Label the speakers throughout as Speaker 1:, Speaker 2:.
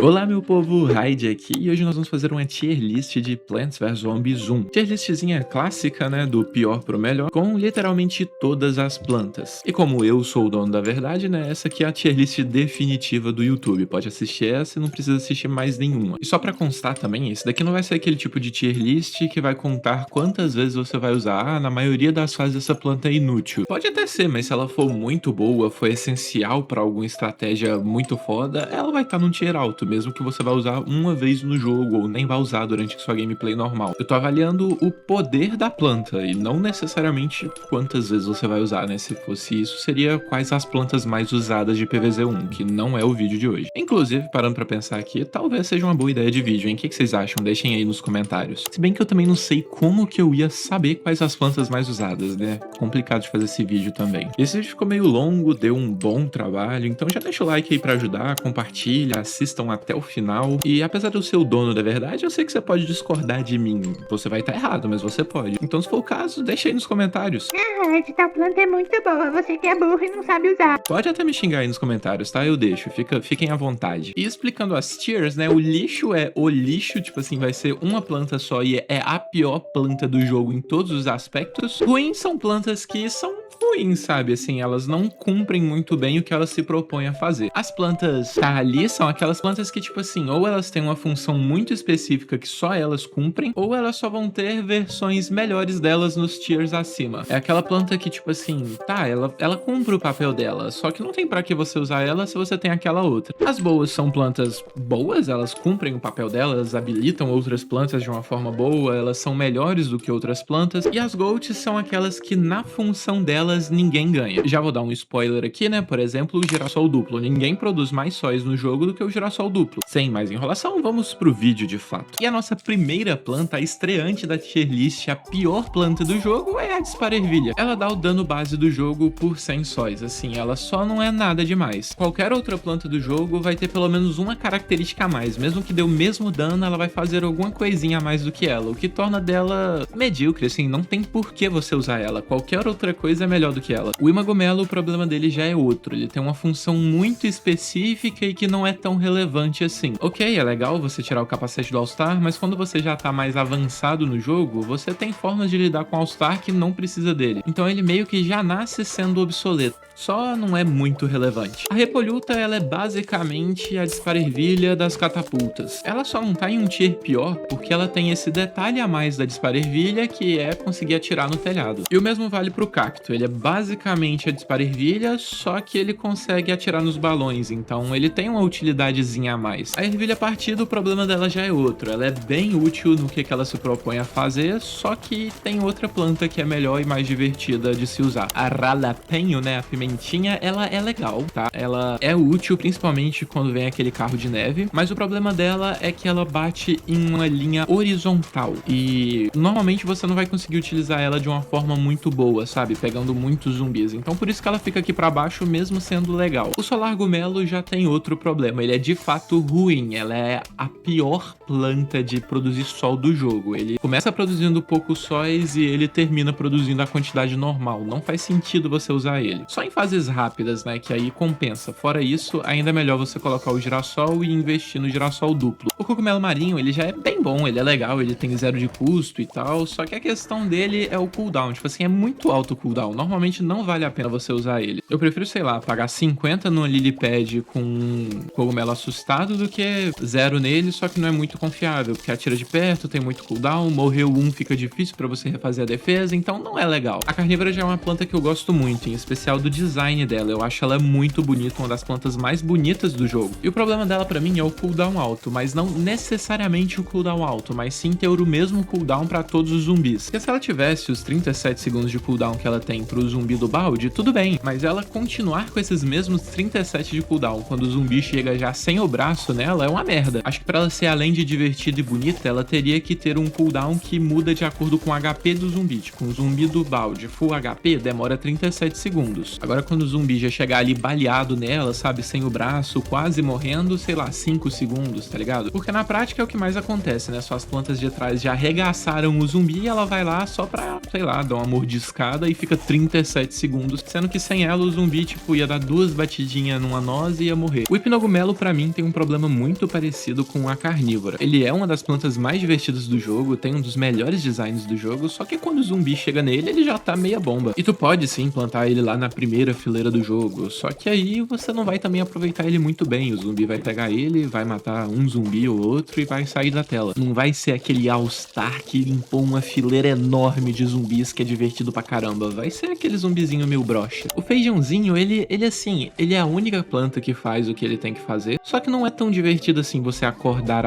Speaker 1: Olá meu povo, Raid aqui e hoje nós vamos fazer uma tier list de Plants vs Zombies 1. Tier listzinha clássica, né, do pior pro melhor, com literalmente todas as plantas. E como eu sou o dono da verdade, né, essa aqui é a tier list definitiva do YouTube. Pode assistir essa e não precisa assistir mais nenhuma. E só pra constar também, esse daqui não vai ser aquele tipo de tier list que vai contar quantas vezes você vai usar. Ah, na maioria das fases essa planta é inútil. Pode até ser, mas se ela for muito boa, for essencial pra alguma estratégia muito foda, ela vai estar num tier alto, mesmo que você vá usar uma vez no jogo ou nem vá usar durante sua gameplay normal. Eu tô avaliando o poder da planta e não necessariamente quantas vezes você vai usar, né? Se fosse isso, seria quais as plantas mais usadas de PvZ1, que não é o vídeo de hoje. Inclusive, parando pra pensar aqui, talvez seja uma boa ideia de vídeo, hein? O que vocês acham? Deixem aí nos comentários. Se bem que eu também não sei como que eu ia saber quais as plantas mais usadas, né? Complicado de fazer esse vídeo também. Esse vídeo ficou meio longo, deu um bom trabalho, então já deixa o like aí pra ajudar, compartilha, assistam até o final. E apesar de eu ser o dono da verdade, eu sei que você pode discordar de mim. Você vai estar errado, mas você pode. Então, se for o caso, deixa aí nos comentários.
Speaker 2: Essa tal planta é muito boa, você que é burro e não sabe usar.
Speaker 1: Pode até me xingar aí nos comentários, tá? Eu deixo, fiquem à vontade. E explicando as tiers, né? O lixo é o lixo, tipo assim, vai ser uma planta só e é a pior planta do jogo em todos os aspectos. Ruins são plantas que são ruins, sabe? Assim, elas não cumprem muito bem o que elas se propõem a fazer. As plantas tá ali são aquelas plantas que, tipo assim, ou elas têm uma função muito específica que só elas cumprem, ou elas só vão ter versões melhores delas nos tiers acima. É aquela planta que, tipo assim, tá, ela cumpre o papel dela, só que não tem pra que você usar ela se você tem aquela outra. As boas são plantas boas, elas cumprem o papel delas, habilitam outras plantas de uma forma boa, elas são melhores do que outras plantas, e as GOATs são aquelas que na função delas ninguém ganha. Já vou dar um spoiler aqui, né? Por exemplo, o girassol duplo. Ninguém produz mais sóis no jogo do que o girassol duplo. Sem mais enrolação, vamos pro vídeo de fato. E a nossa primeira planta, a estreante da tier list, a pior planta do jogo, é a disparervilha. Ela dá o dano base do jogo por 100 sóis, assim, ela só não é nada demais. Qualquer outra planta do jogo vai ter pelo menos uma característica a mais. Mesmo que dê o mesmo dano, ela vai fazer alguma coisinha a mais do que ela, o que torna dela medíocre, assim, não tem por que você usar ela. Qualquer outra coisa é melhor do que ela. O Imagomelo, o problema dele já é outro. Ele tem uma função muito específica e que não é tão relevante assim. Ok, é legal você tirar o capacete do All-Star, mas quando você já tá mais avançado no jogo, você tem formas de lidar com o All-Star que não precisa dele. Então ele meio que já nasce sendo obsoleto. Só não é muito relevante. A Repolhuta, ela é basicamente a disparervilha das catapultas. Ela só não tá em um tier pior porque ela tem esse detalhe a mais da disparervilha, que é conseguir atirar no telhado. E o mesmo vale pro Cacto. Ele é basicamente a disparervilha, só que ele consegue atirar nos balões, então ele tem uma utilidadezinha a mais. A ervilha partida, o problema dela já é outro. Ela é bem útil no que ela se propõe a fazer, só que tem outra planta que é melhor e mais divertida de se usar. A Ralapenho, né, a pimentinha, ela é legal, tá? Ela é útil, principalmente quando vem aquele carro de neve, mas o problema dela é que ela bate em uma linha horizontal, e normalmente você não vai conseguir utilizar ela de uma forma muito boa, sabe? Pegando muitos zumbis, então por isso que ela fica aqui pra baixo mesmo sendo legal. O Solar Gumelo já tem outro problema, ele é de fato ruim, ela é a pior planta de produzir sol do jogo. Ele começa produzindo poucos sóis e ele termina produzindo a quantidade normal, não faz sentido você usar ele. Só em fases rápidas, né, que aí compensa. Fora isso, ainda é melhor você colocar o girassol e investir no girassol duplo. O cogumelo marinho, ele já é bem bom, ele é legal, ele tem 0 de custo e tal, só que a questão dele é o cooldown, tipo assim, é muito alto o cooldown, normalmente não vale a pena você usar ele. Eu prefiro, sei lá, pagar 50 no Lilipad com um cogumelo assustado do que 0 nele, só que não é muito confiável, porque atira de perto, tem muito cooldown, morreu um, fica difícil pra você refazer a defesa, então não é legal. A carnívora já é uma planta que eu gosto muito, em especial do design dela, eu acho ela muito bonita, uma das plantas mais bonitas do jogo. E o problema dela pra mim é o cooldown alto, mas não necessariamente o cooldown alto, mas sim ter o mesmo cooldown pra todos os zumbis. Porque se ela tivesse os 37 segundos de cooldown que ela tem pro zumbi do balde, tudo bem, mas ela continuar com esses mesmos 37 de cooldown quando o zumbi chega já sem o braço nela é uma merda. Acho que pra ela ser além de divertida e bonita, ela teria que ter um cooldown que muda de acordo com o HP do zumbi. Tipo, um zumbi do balde full HP demora 37 segundos. Agora quando o zumbi já chegar ali baleado nela, sabe, sem o braço, quase morrendo, sei lá, 5 segundos, tá ligado? Porque na prática é o que mais acontece, né? Suas plantas de trás já arregaçaram o zumbi e ela vai lá só pra, sei lá, dar uma mordiscada e fica 30 37 segundos, sendo que sem ela o zumbi, tipo, ia dar 2 batidinhas numa noz e ia morrer. O hipnogumelo, pra mim, tem um problema muito parecido com a carnívora. Ele é uma das plantas mais divertidas do jogo, tem um dos melhores designs do jogo, só que quando o zumbi chega nele, ele já tá meia bomba. E tu pode sim plantar ele lá na primeira fileira do jogo, só que aí você não vai também aproveitar ele muito bem. O zumbi vai pegar ele, vai matar um zumbi ou outro e vai sair da tela. Não vai ser aquele All-Star que limpou uma fileira enorme de zumbis que é divertido pra caramba. Vai ser aquele zumbizinho meio broxa. O feijãozinho, ele assim, ele é a única planta que faz o que ele tem que fazer, só que não é tão divertido assim você acordar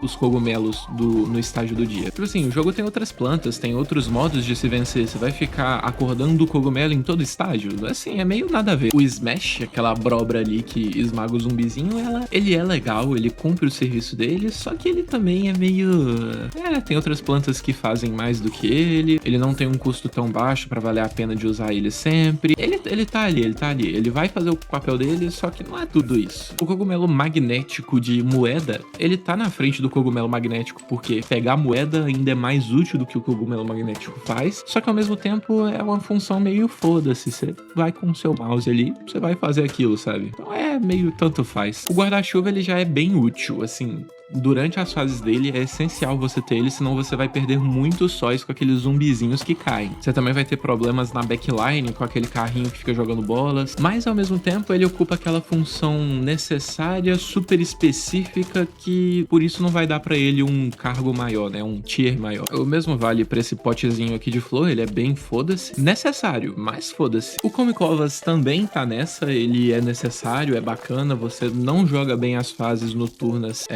Speaker 1: os cogumelos no estágio do dia. Tipo assim, o jogo tem outras plantas, tem outros modos de se vencer. Você vai ficar acordando o cogumelo em todo estágio? Assim, é meio nada a ver. O Smash, aquela abóbora ali que esmaga o zumbizinho, ele é legal, ele cumpre o serviço dele, só que ele também é meio... tem outras plantas que fazem mais do que ele não tem um custo tão baixo pra valer a pena de usar ele sempre. Ele tá ali, ele vai fazer o papel dele, só que não é tudo isso. O cogumelo magnético de moeda, ele tá na frente do cogumelo magnético, porque pegar moeda ainda é mais útil do que o cogumelo magnético faz, só que ao mesmo tempo é uma função meio foda-se. Você vai com o seu mouse ali, você vai fazer aquilo, sabe? Então é meio tanto faz. O guarda-chuva, ele já é bem útil, assim... Durante as fases dele é essencial você ter ele, senão você vai perder muitos sóis com aqueles zumbizinhos que caem. Você também vai ter problemas na backline com aquele carrinho que fica jogando bolas, mas ao mesmo tempo ele ocupa aquela função necessária, super específica, que por isso não vai dar pra ele um cargo maior, né? Um tier maior. O mesmo vale pra esse potezinho aqui de flor, ele é bem foda-se. Necessário, mas foda-se. O Come-Covas também tá nessa, ele é necessário, é bacana, você não joga bem as fases noturnas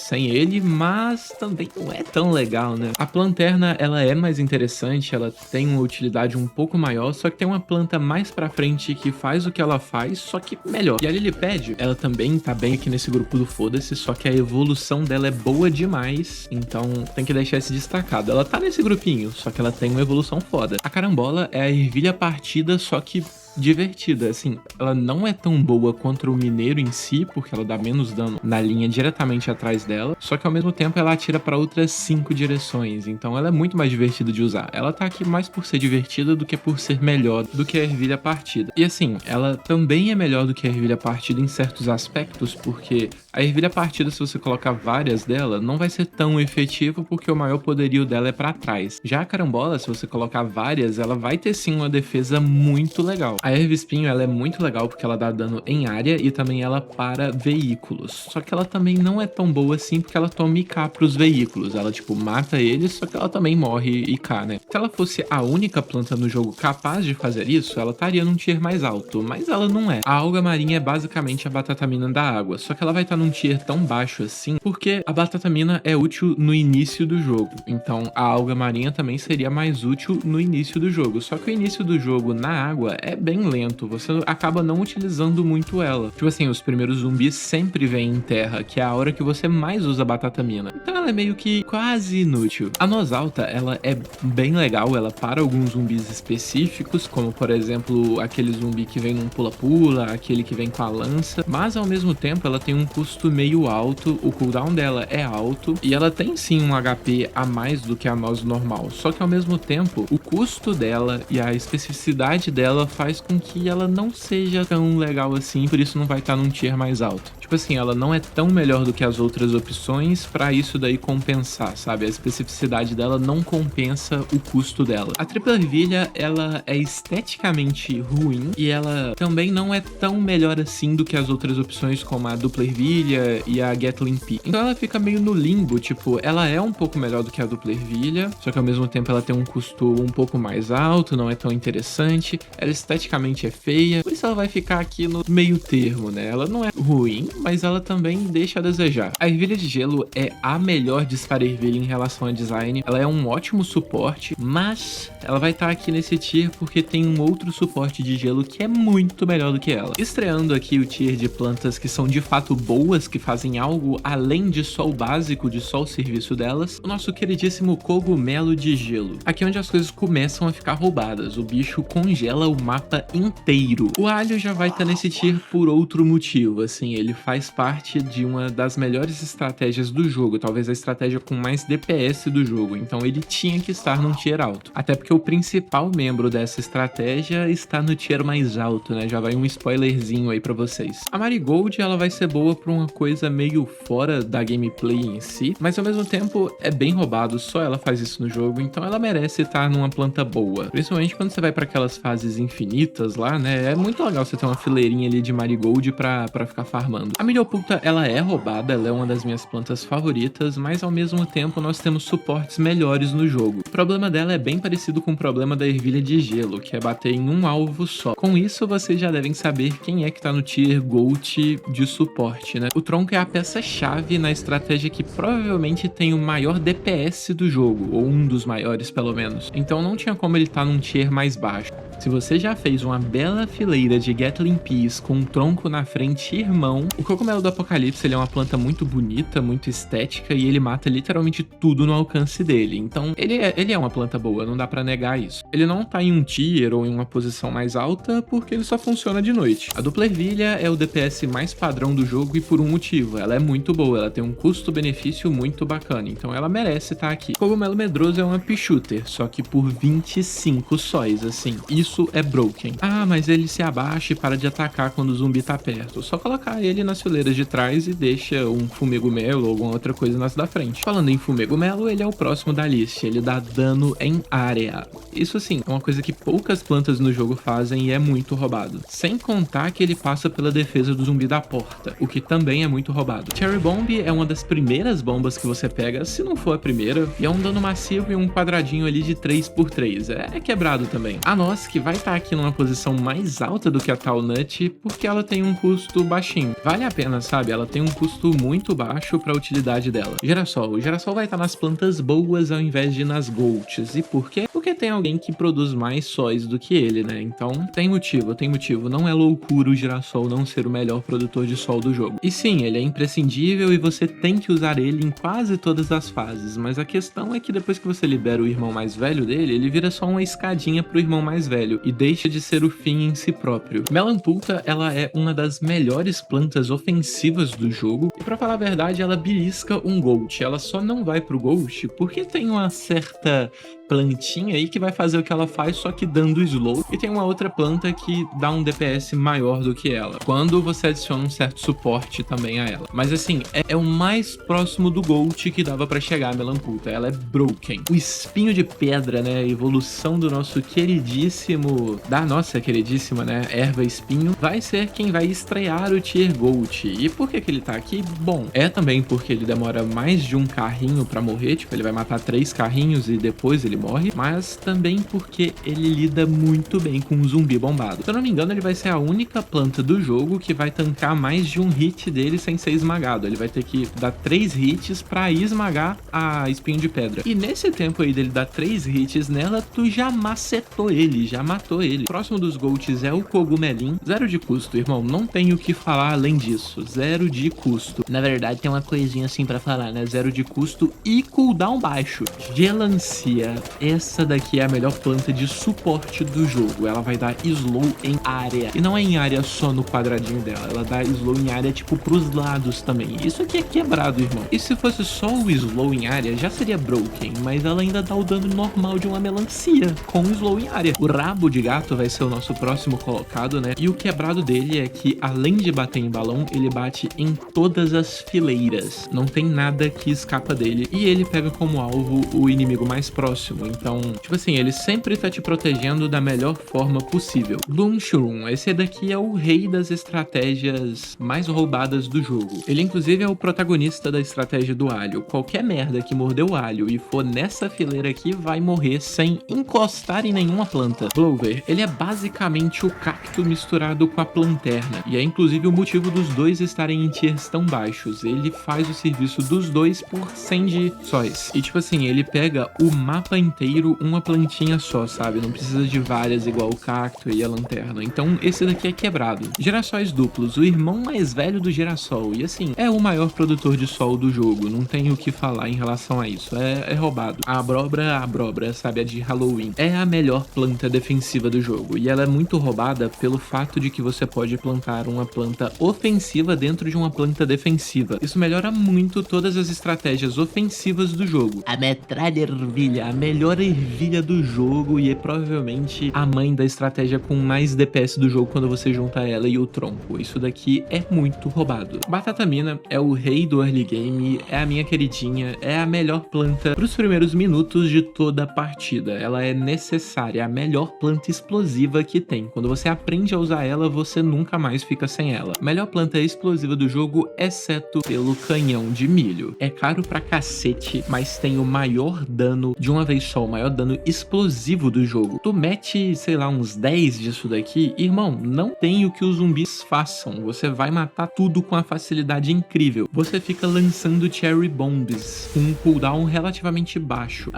Speaker 1: sem ele, mas também não é tão legal, né? A Planterna, ela é mais interessante, ela tem uma utilidade um pouco maior, só que tem uma planta mais pra frente que faz o que ela faz, só que melhor. E a Lilipad, ela também tá bem aqui nesse grupo do foda-se, só que a evolução dela é boa demais, então tem que deixar esse destacado. Ela tá nesse grupinho, só que ela tem uma evolução foda. A Carambola é a ervilha partida, só que divertida, assim, ela não é tão boa contra o mineiro em si, porque ela dá menos dano na linha diretamente atrás dela, só que ao mesmo tempo ela atira pra outras 5 direções, então ela é muito mais divertida de usar. Ela tá aqui mais por ser divertida do que por ser melhor do que a ervilha partida. E assim, ela também é melhor do que a ervilha partida em certos aspectos, porque a ervilha partida, se você colocar várias dela, não vai ser tão efetiva, porque o maior poderio dela é pra trás. Já a Carambola, se você colocar várias, ela vai ter sim uma defesa muito legal. A Erva Espinho, ela é muito legal porque ela dá dano em área e também ela para veículos. Só que ela também não é tão boa assim porque ela toma IK pros veículos. Ela, tipo, mata eles, só que ela também morre IK, né? Se ela fosse a única planta no jogo capaz de fazer isso, ela estaria num tier mais alto, mas ela não é. A Alga Marinha é basicamente a Batatamina da água, só que ela vai estar num tier tão baixo assim porque a Batatamina é útil no início do jogo. Então a Alga Marinha também seria mais útil no início do jogo. Só que o início do jogo na água é bem lento, você acaba não utilizando muito ela. Tipo assim, os primeiros zumbis sempre vêm em terra, que é a hora que você mais usa Batatamina. Então ela é meio que quase inútil. A Noz Alta, ela é bem legal, ela para alguns zumbis específicos, como por exemplo, aquele zumbi que vem num pula-pula, aquele que vem com a lança, mas ao mesmo tempo ela tem um custo meio alto, o cooldown dela é alto, e ela tem sim um HP a mais do que a Noz normal, só que ao mesmo tempo, o custo dela e a especificidade dela faz com que ela não seja tão legal assim, por isso não vai estar num tier mais alto. Tipo assim, ela não é tão melhor do que as outras opções pra isso daí compensar, sabe? A especificidade dela não compensa o custo dela. A Tripla Ervilha, ela é esteticamente ruim e ela também não é tão melhor assim do que as outras opções como a Dupla Ervilha e a Gatling Pea. Então ela fica meio no limbo, tipo, ela é um pouco melhor do que a Dupla Ervilha, só que ao mesmo tempo ela tem um custo um pouco mais alto, não é tão interessante, ela esteticamente é feia, por isso ela vai ficar aqui no meio termo, né? Ela não é ruim, mas ela também deixa a desejar. A Ervilha de Gelo é a melhor dispara-ervilha em relação a design, ela é um ótimo suporte, mas ela vai estar aqui nesse tier porque tem um outro suporte de gelo que é muito melhor do que ela. Estreando aqui o tier de plantas que são de fato boas, que fazem algo além de só o básico, de só o serviço delas, o nosso queridíssimo Cogumelo de Gelo. Aqui é onde as coisas começam a ficar roubadas, o bicho congela o mapa inteiro. O alho já vai estar nesse tier por outro motivo, assim, ele faz parte de uma das melhores estratégias do jogo, talvez a estratégia com mais DPS do jogo, então ele tinha que estar num tier alto. Até porque o principal membro dessa estratégia está no tier mais alto, né? Já vai um spoilerzinho aí pra vocês. A Marigold, ela vai ser boa pra uma coisa meio fora da gameplay em si, mas ao mesmo tempo é bem roubado, só ela faz isso no jogo, então ela merece estar numa planta boa. Principalmente quando você vai pra aquelas fases infinitas lá, né? É muito legal você ter uma fileirinha ali de Marigold pra ficar farmando. A milho oculta, ela é roubada, ela é uma das minhas plantas favoritas, mas ao mesmo tempo nós temos suportes melhores no jogo. O problema dela é bem parecido com o problema da ervilha de gelo, que é bater em um alvo só. Com isso, vocês já devem saber quem é que tá no tier Gold de suporte, né? O tronco é a peça-chave na estratégia que provavelmente tem o maior DPS do jogo, ou um dos maiores pelo menos. Então não tinha como ele tá num tier mais baixo. Se você já fez uma bela fileira de Gatling Peas com um tronco na frente, irmão, o cogumelo do apocalipse ele é uma planta muito bonita, muito estética e ele mata literalmente tudo no alcance dele. Então ele é uma planta boa, não dá pra negar isso. Ele não tá em um tier ou em uma posição mais alta porque ele só funciona de noite. A dupla ervilha é o DPS mais padrão do jogo e por um motivo, ela é muito boa, ela tem um custo-benefício muito bacana, então ela merece estar aqui. O cogumelo medroso é uma Pichuter, só que por 25 sóis, assim, isso é broken. Ah, mas ele se abaixa e para de atacar quando o zumbi tá perto. Só colocar ele nas fileiras de trás e deixa um fumegumelo ou alguma outra coisa nas da frente. Falando em fumegumelo, ele é o próximo da lista. Ele dá dano em área. Isso assim, é uma coisa que poucas plantas no jogo fazem e é muito roubado. Sem contar que ele passa pela defesa do zumbi da porta, o que também é muito roubado. Cherry Bomb é uma das primeiras bombas que você pega, se não for a primeira, e é um dano massivo e um quadradinho ali de 3x3. É quebrado também. A Noz, que vai estar aqui numa posição mais alta do que a Tall Nut, porque ela tem um custo baixinho. Vale a pena, sabe? Ela tem um custo muito baixo para a utilidade dela. O girassol vai estar nas plantas boas ao invés de nas golds. E por quê? Porque tem alguém que produz mais sóis do que ele, né? Então tem motivo. Não é loucura o girassol não ser o melhor produtor de sol do jogo. E sim, ele é imprescindível e você tem que usar ele em quase todas as fases, mas a questão é que depois que você libera o irmão mais velho dele, ele vira só uma escadinha pro irmão mais velho e deixa de ser o fim em si próprio. Melamputa, ela é uma das melhores plantas ofensivas do jogo e pra falar a verdade, ela belisca um Gold. Ela só não vai pro Gold porque tem uma certa plantinha aí que vai fazer o que ela faz, só que dando slow, e tem uma outra planta que dá um DPS maior do que ela, quando você adiciona um certo suporte também a ela. Mas assim, é o mais próximo do Gold que dava pra chegar a Melamputa. Ela é broken. O espinho de pedra, né, a evolução do nosso queridíssimo, da nossa queridíssima, né, erva espinho, vai ser quem vai estrear o Tier Gold. E por que ele tá aqui? Bom, é também porque ele demora mais de um carrinho pra morrer, tipo, ele vai matar 3 carrinhos e depois ele morre, mas também porque ele lida muito bem com um zumbi bombado. Se eu não me engano, ele vai ser a única planta do jogo que vai tancar mais de um hit dele sem ser esmagado. Ele vai ter que dar 3 hits pra esmagar a espinho de pedra. E nesse tempo aí dele dar 3 hits nela, tu já macetou ele, já matou ele. O próximo dos Golds é o Cogumelim. 0 de custo, irmão. Não tenho o que falar além disso. 0 de custo. Na verdade, tem uma coisinha assim pra falar, né? 0 de custo e cooldown baixo. Gelancia. Essa daqui é a melhor planta de suporte do jogo. Ela vai dar slow em área. E não é em área só no quadradinho dela. Ela dá slow em área, tipo, pros lados também. Isso aqui é quebrado, irmão. E se fosse só o slow em área, já seria broken. Mas ela ainda dá o dano normal de uma melancia, com slow em área. O rabo de gato vai ser o nosso próximo colocado, né? E o quebrado dele é que, além de bater em balão, ele bate em todas as fileiras. Não tem nada que escapa dele. E ele pega como alvo o inimigo mais próximo. Então, tipo assim, ele sempre tá te protegendo da melhor forma possível. Gloom Shroom, esse daqui é o rei das estratégias mais roubadas do jogo. Ele, inclusive, é o protagonista da estratégia do alho. Qualquer merda que mordeu o alho e for nessa fileira aqui, vai morrer sem encostar em nenhuma planta. Clover, ele é basicamente o cacto misturado com a planterna. E é, inclusive, o motivo dos dois estarem em tiers tão baixos. Ele faz o serviço dos dois por 100 de sóis. E, tipo assim, ele pega o mapa inteiro uma plantinha só, sabe? Não precisa de várias igual o cacto e a lanterna. Então esse daqui é quebrado. Girassóis duplos, o irmão mais velho do girassol. E assim, é o maior produtor de sol do jogo. Não tenho o que falar em relação a isso. É roubado. A abóbora, sabe? A de Halloween. É a melhor planta defensiva do jogo. E ela é muito roubada pelo fato de que você pode plantar uma planta ofensiva dentro de uma planta defensiva. Isso melhora muito todas as estratégias ofensivas do jogo. A metralha ervilha, a melhor ervilha do jogo e é provavelmente a mãe da estratégia com mais DPS do jogo quando você junta ela e o tronco. Isso daqui é muito roubado. Batata Mina é o rei do early game, é a minha queridinha, é a melhor planta para os primeiros minutos de toda a partida. Ela é necessária, é a melhor planta explosiva que tem. Quando você aprende a usar ela, você nunca mais fica sem ela. Melhor planta explosiva do jogo, exceto pelo canhão de milho. É caro pra cacete, mas tem o maior dano de uma vez só, o maior dano explosivo do jogo. Tu mete, sei lá, uns 10 disso daqui, irmão, não tem o que os zumbis façam. Você vai matar tudo com a facilidade incrível. Você fica lançando Cherry Bombs com um cooldown relativamente baixo.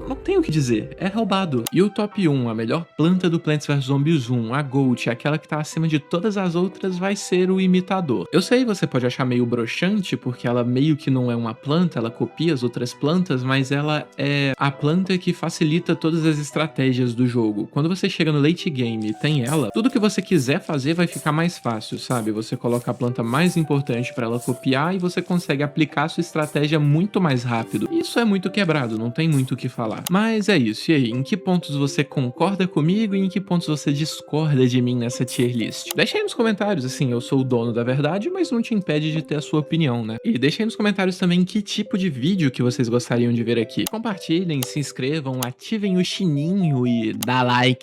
Speaker 1: Não tem o que dizer, é roubado. E o top 1, a melhor planta do Plants vs Zombies 1, a Gold, aquela que tá acima de todas as outras, vai ser o Imitador. Eu sei, você pode achar meio broxante, porque ela meio que não é uma planta, ela copia as outras plantas, mas ela é a planta que facilita todas as estratégias do jogo. Quando você chega no late game e tem ela, tudo que você quiser fazer vai ficar mais fácil, sabe? Você coloca a planta mais importante para ela copiar e você consegue aplicar a sua estratégia muito mais rápido. Isso é muito quebrado, não tem muito o que falar. Mas é isso, e aí? Em que pontos você concorda comigo e em que pontos você discorda de mim nessa tier list? Deixa aí nos comentários, assim, eu sou o dono da verdade, mas não te impede de ter a sua opinião, né? E deixa aí nos comentários também que tipo de vídeo que vocês gostariam de ver aqui. Compartilhem, se inscrevam, ativem o sininho e dá like.